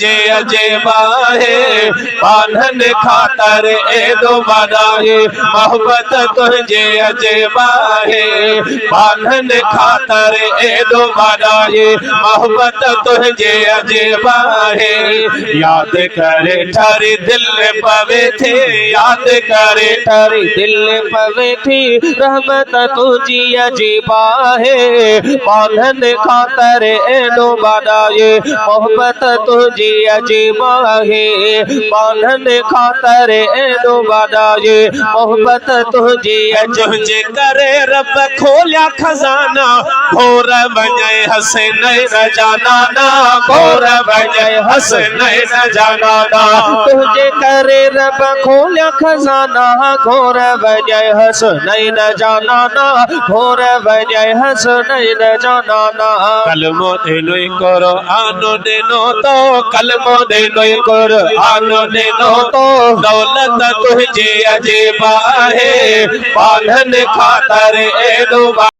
जे अजेबा है पालन खातर एदो बनाए मोहब्बत तुझे अजेबा है पालन खातर एदो बनाए मोहब्बत तुझे अजेबा है याद करे थारी दिल पवे थे याद करे थारी दिल पवे थी रहमत तुझी अजेबा है पालन खातर एदो बनाए मोहब्बत तुझी अजीबा है पालन खातर एदो बनाए मोहब्बत तुझी तुझे करे रब खोलिया खजाना घोर बजाए हसन न जाना ना घोर बजाए हसन न जाना ना तुझे करे रब खोलिया खजाना घोर बजाए हसन न जाना ना घोर बजाए हसन न जाना ना कलमो देनो करो आनो देनो तो कलमो देनो कुरानो देनो तो दौलत तुझे अजेबा है पालन खातर एदो